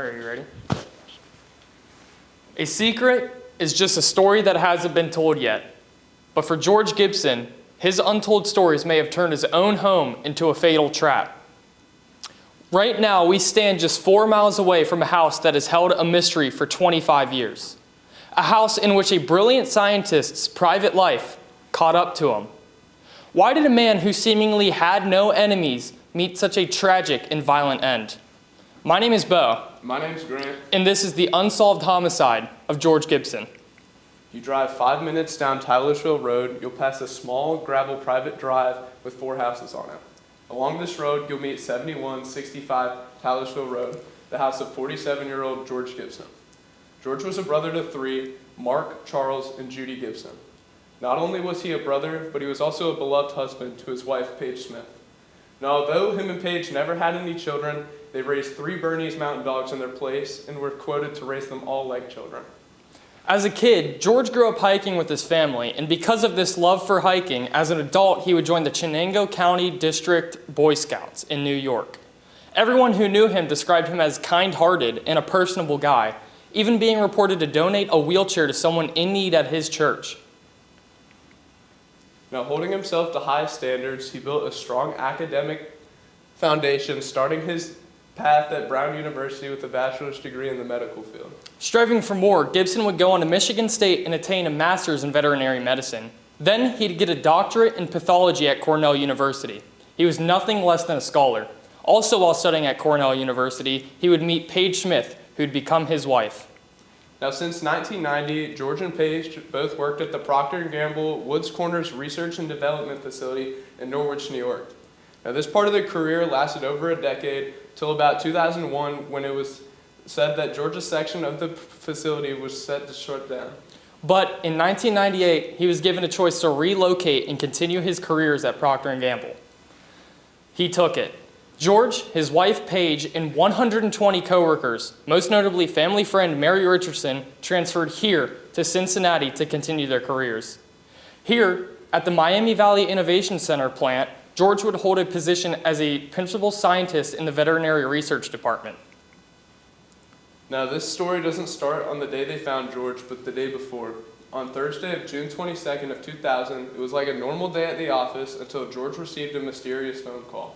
Are you ready? A secret is just a story that hasn't been told yet. But for George Gibson, his untold stories may have turned his own home into a fatal trap. Right now, we stand just 4 miles away from a house that has held a mystery for 25 years. A house in which a brilliant scientist's private life caught up to him. Why did a man who seemingly had no enemies meet such a tragic and violent end? My name is Bo. My name's Grant. And this is the unsolved homicide of George Gibson. You drive 5 minutes down Tylersville Road, you'll pass a small gravel private drive with 4 houses on it. Along this road, you'll meet 7165 Tylersville Road, the house of 47-year-old George Gibson. George was a brother to 3, Mark, Charles, and Judy Gibson. Not only was he a brother, but he was also a beloved husband to his wife, Paige Smith. Now, although him and Paige never had any children, they raised 3 Bernese mountain dogs in their place and were quoted to raise them all like children. As a kid, George grew up hiking with his family, and because of this love for hiking, as an adult, he would join the Chenango County District Boy Scouts in New York. Everyone who knew him described him as kind-hearted and a personable guy, even being reported to donate a wheelchair to someone in need at his church. Now, holding himself to high standards, he built a strong academic foundation, starting his path at Brown University with a bachelor's degree in the medical field. Striving for more, Gibson would go on to Michigan State and attain a master's in veterinary medicine. Then he'd get a doctorate in pathology at Cornell University. He was nothing less than a scholar. Also, while studying at Cornell University, he would meet Paige Smith, who'd become his wife. Now, since 1990, George and Paige both worked at the Procter & Gamble Woods Corners Research and Development Facility in Norwich, New York. Now, this part of their career lasted over a decade, till about 2001, when it was said that George's section of the facility was set to shut down. But in 1998, he was given a choice to relocate and continue his careers at Procter & Gamble. He took it. George, his wife Paige, and 120 coworkers, most notably family friend Mary Richardson, transferred here to Cincinnati to continue their careers. Here, at the Miami Valley Innovation Center plant, George would hold a position as a principal scientist in the veterinary research department. Now, this story doesn't start on the day they found George, but the day before. On Thursday of June 22nd of 2000, it was like a normal day at the office until George received a mysterious phone call.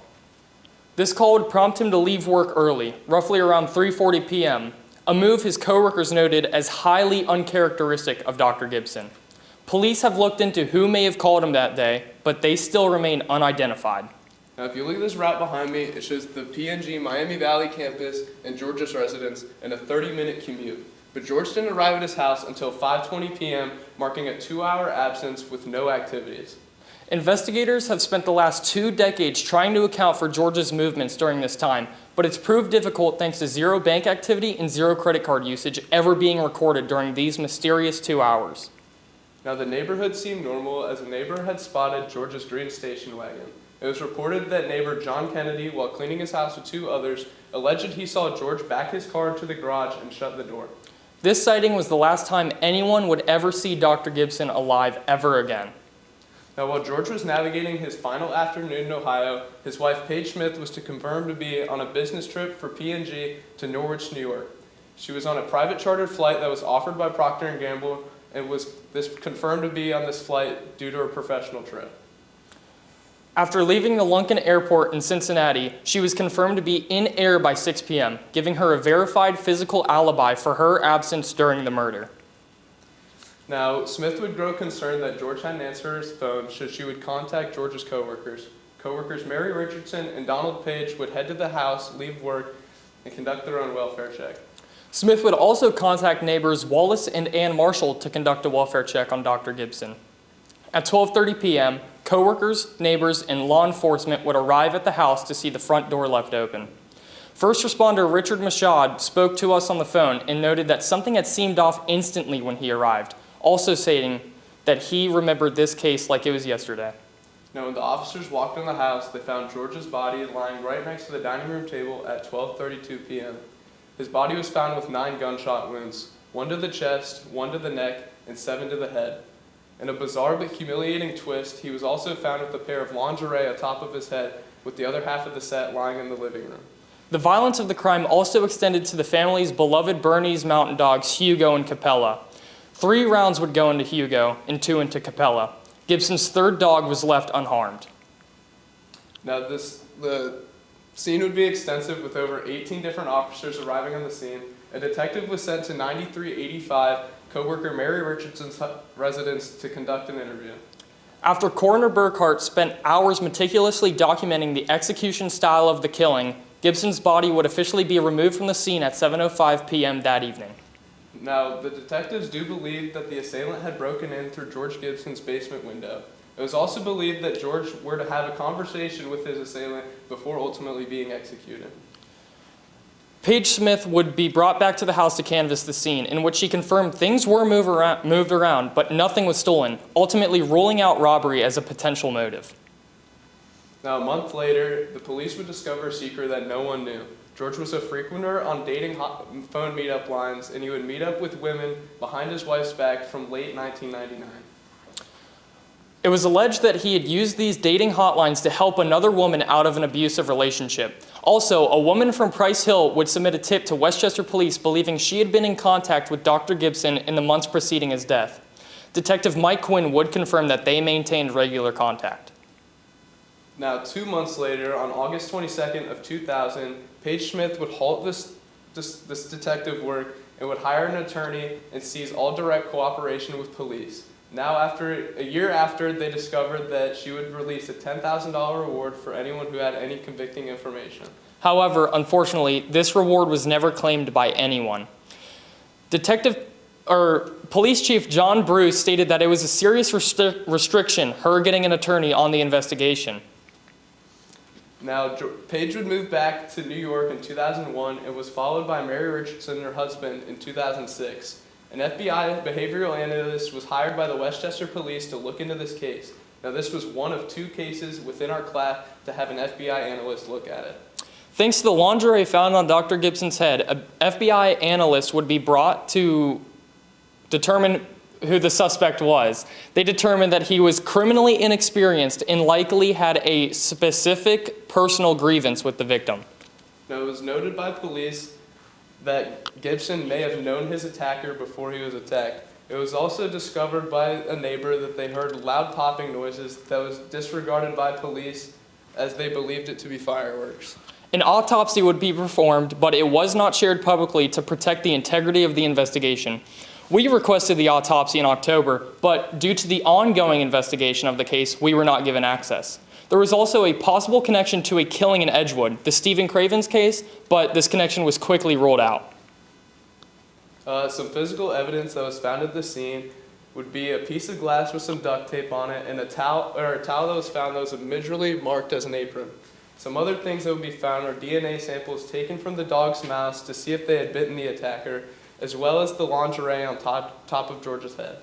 This call would prompt him to leave work early, roughly around 3:40 p.m., a move his coworkers noted as highly uncharacteristic of Dr. Gibson. Police have looked into who may have called him that day, but they still remain unidentified. Now, if you look at this route behind me, it shows the P&G Miami Valley campus and George's residence in a 30-minute commute. But George didn't arrive at his house until 5:20 p.m., marking a 2-hour absence with no activities. Investigators have spent the last 2 decades trying to account for George's movements during this time, but it's proved difficult thanks to zero bank activity and zero credit card usage ever being recorded during these mysterious 2 hours. Now, the neighborhood seemed normal as a neighbor had spotted George's green station wagon. It was reported that neighbor John Kennedy, while cleaning his house with 2 others, alleged he saw George back his car to the garage and shut the door. This sighting was the last time anyone would ever see Dr. Gibson alive ever again. Now, while George was navigating his final afternoon in Ohio, his wife Paige Smith was to confirm to be on a business trip for P&G to Norwich, New York. She was on a private chartered flight that was offered by Procter & Gamble and was confirmed to be on this flight due to her professional trip. After leaving the Lunken Airport in Cincinnati, she was confirmed to be in air by 6 p.m., giving her a verified physical alibi for her absence during the murder. Now, Smith would grow concerned that George hadn't answered his phone, so she would contact George's coworkers. Coworkers Mary Richardson and Donald Page would head to the house, leave work, and conduct their own welfare check. Smith would also contact neighbors Wallace and Ann Marshall to conduct a welfare check on Dr. Gibson. At 12:30 p.m., coworkers, neighbors, and law enforcement would arrive at the house to see the front door left open. First responder Richard Mashad spoke to us on the phone and noted that something had seemed off instantly when he arrived, also stating that he remembered this case like it was yesterday. Now, when the officers walked in the house, they found George's body lying right next to the dining room table at 12:32 p.m. His body was found with 9 gunshot wounds, 1 to the chest, 1 to the neck, and 7 to the head. In a bizarre but humiliating twist, he was also found with a pair of lingerie atop of his head, with the other half of the set lying in the living room. The violence of the crime also extended to the family's beloved Bernese mountain dogs, Hugo and Capella. 3 rounds would go into Hugo and 2 into Capella. Gibson's third dog was left unharmed. Now the scene would be extensive with over 18 different officers arriving on the scene. A detective was sent to 9385 co-worker Mary Richardson's residence to conduct an interview. After Coroner Burkhart spent hours meticulously documenting the execution style of the killing, Gibson's body would officially be removed from the scene at 7:05 p.m. that evening. Now, the detectives do believe that the assailant had broken in through George Gibson's basement window. It was also believed that George were to have a conversation with his assailant before ultimately being executed. Paige Smith would be brought back to the house to canvass the scene, in which she confirmed things were moved around, but nothing was stolen, ultimately ruling out robbery as a potential motive. Now, a month later, the police would discover a secret that no one knew. George was a frequenter on dating phone meetup lines, and he would meet up with women behind his wife's back from late 1999. It was alleged that he had used these dating hotlines to help another woman out of an abusive relationship. Also, a woman from Price Hill would submit a tip to Westchester police believing she had been in contact with Dr. Gibson in the months preceding his death. Detective Mike Quinn would confirm that they maintained regular contact. Now, 2 months later, on August 22nd of 2000, Paige Smith would halt this detective work and would hire an attorney and cease all direct cooperation with police. Now, a year after, they discovered that she would release a $10,000 reward for anyone who had any convicting information. However, unfortunately, this reward was never claimed by anyone. Police Chief John Bruce stated that it was a serious restriction, her getting an attorney on the investigation. Now, Paige would move back to New York in 2001 and was followed by Mary Richardson, her husband, in 2006. An FBI behavioral analyst was hired by the Westchester Police to look into this case. Now, this was one of 2 cases within our class to have an FBI analyst look at it. Thanks to the lingerie found on Dr. Gibson's head, an FBI analyst would be brought to determine who the suspect was. They determined that he was criminally inexperienced and likely had a specific personal grievance with the victim. Now, it was noted by police that Gibson may have known his attacker before he was attacked. It was also discovered by a neighbor that they heard loud popping noises that was disregarded by police as they believed it to be fireworks. An autopsy would be performed, but it was not shared publicly to protect the integrity of the investigation. We requested the autopsy in October, but due to the ongoing investigation of the case, we were not given access. There was also a possible connection to a killing in Edgewood, the Stephen Cravens case, but this connection was quickly ruled out. Some physical evidence that was found at the scene would be a piece of glass with some duct tape on it and a towel that was found that was immediately marked as an apron. Some other things that would be found are DNA samples taken from the dog's mouths to see if they had bitten the attacker, as well as the lingerie on top of George's head.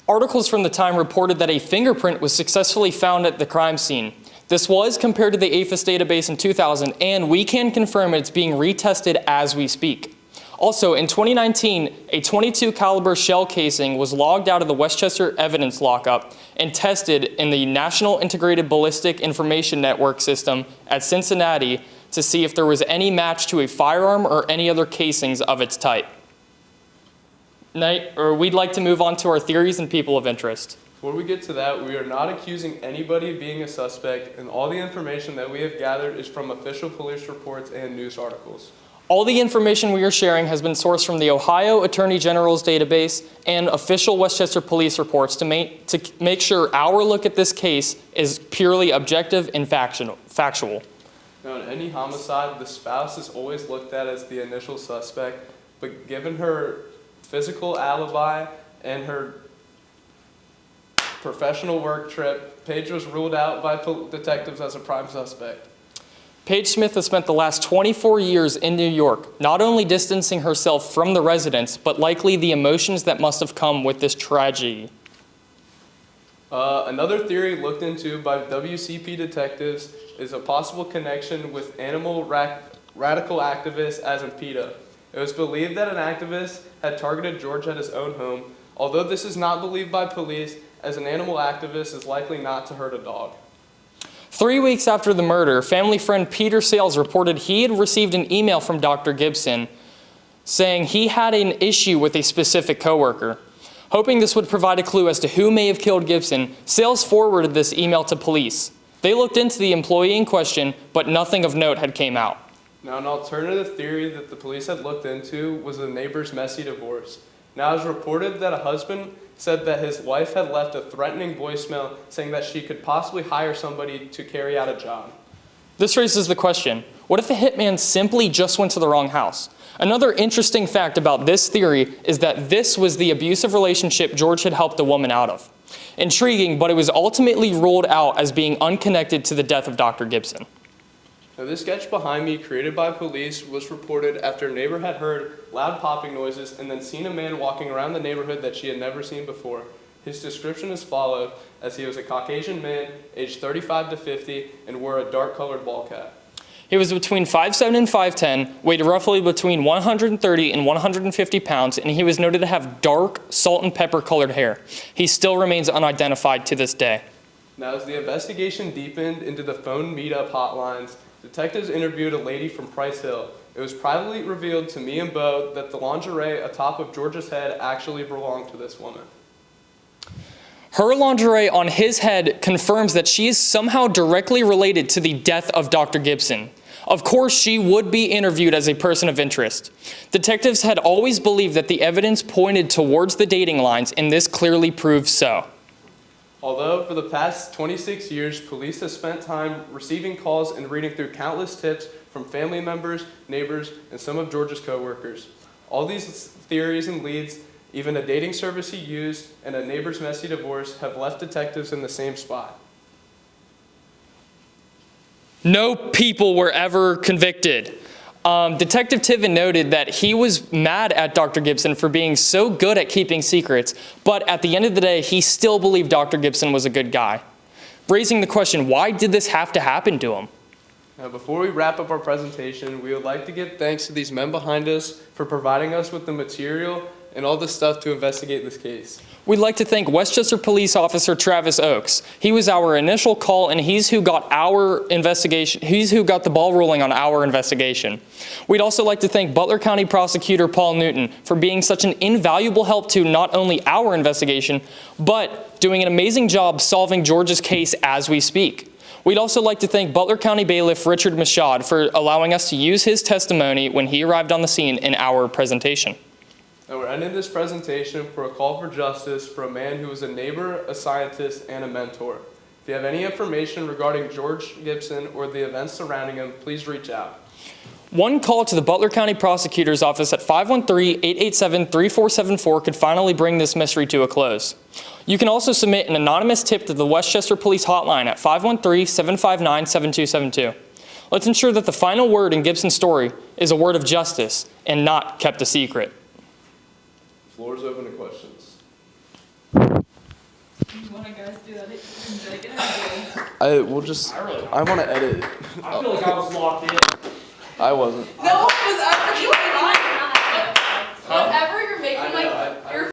Articles from the time reported that a fingerprint was successfully found at the crime scene. This was compared to the APHIS database in 2000, and we can confirm it's being retested as we speak. Also, in 2019, a .22 caliber shell casing was logged out of the Westchester evidence lockup and tested in the National Integrated Ballistic Information Network system at Cincinnati to see if there was any match to a firearm or any other casings of its type. We'd like to move on to our theories and people of interest. Before we get to that, we are not accusing anybody of being a suspect, and all the information that we have gathered is from official police reports and news articles. All the information we are sharing has been sourced from the Ohio Attorney General's database and official Westchester police reports to make sure our look at this case is purely objective and factual. Now, in any homicide, the spouse is always looked at as the initial suspect, but given her physical alibi and her professional work trip, Paige was ruled out by detectives as a prime suspect. Paige Smith has spent the last 24 years in New York, not only distancing herself from the residents, but likely the emotions that must have come with this tragedy. Another theory looked into by WCP detectives is a possible connection with animal radical activist Azam PETA. It was believed that an activist had targeted George at his own home, although this is not believed by police, as an animal activist is likely not to hurt a dog. 3 weeks after the murder, family friend Peter Sales reported he had received an email from Dr. Gibson saying he had an issue with a specific coworker. Hoping this would provide a clue as to who may have killed Gibson, Sales forwarded this email to police. They looked into the employee in question, but nothing of note had came out. Now, an alternative theory that the police had looked into was the neighbor's messy divorce. Now, it was reported that a husband said that his wife had left a threatening voicemail saying that she could possibly hire somebody to carry out a job. This raises the question, what if a hitman simply just went to the wrong house? Another interesting fact about this theory is that this was the abusive relationship George had helped the woman out of. Intriguing, but it was ultimately ruled out as being unconnected to the death of Dr. Gibson. Now, this sketch behind me, created by police, was reported after a neighbor had heard loud popping noises and then seen a man walking around the neighborhood that she had never seen before. His description is followed, as he was a Caucasian man, aged 35 to 50, and wore a dark-colored ball cap. He was between 5'7" and 5'10", weighed roughly between 130 and 150 pounds, and he was noted to have dark, salt and pepper colored hair. He still remains unidentified to this day. Now, as the investigation deepened into the phone meetup hotlines, detectives interviewed a lady from Price Hill. It was privately revealed to me and Bo that the lingerie atop of George's head actually belonged to this woman. Her lingerie on his head confirms that she is somehow directly related to the death of Dr. Gibson. Of course, she would be interviewed as a person of interest. Detectives had always believed that the evidence pointed towards the dating lines, and this clearly proved so. Although for the past 26 years, police have spent time receiving calls and reading through countless tips from family members, neighbors, and some of George's co-workers. All these theories and leads, even a dating service he used, and a neighbor's messy divorce have left detectives in the same spot. No people were ever convicted. Detective Tiven noted that he was mad at Dr. Gibson for being so good at keeping secrets, but at the end of the day, he still believed Dr. Gibson was a good guy. Raising the question, why did this have to happen to him? Now, before we wrap up our presentation, we would like to give thanks to these men behind us for providing us with the material and all the stuff to investigate this case. We'd like to thank Westchester Police Officer Travis Oakes. He was our initial call, and he's who got our investigation. He's who got the ball rolling on our investigation. We'd also like to thank Butler County Prosecutor Paul Newton for being such an invaluable help to not only our investigation, but doing an amazing job solving George's case as we speak. We'd also like to thank Butler County Bailiff Richard Michaud for allowing us to use his testimony when he arrived on the scene in our presentation. Now, we're ending this presentation for a call for justice for a man who was a neighbor, a scientist, and a mentor. If you have any information regarding George Gibson or the events surrounding him, please reach out. One call to the Butler County Prosecutor's Office at 513-887-3474 could finally bring this mystery to a close. You can also submit an anonymous tip to the Westchester Police Hotline at 513-759-7272. Let's ensure that the final word in Gibson's story is a word of justice and not kept a secret. Floor is open to questions. You want to guys do that? I want to edit. I feel like I was locked in. I wasn't. No, because you were fine. Whatever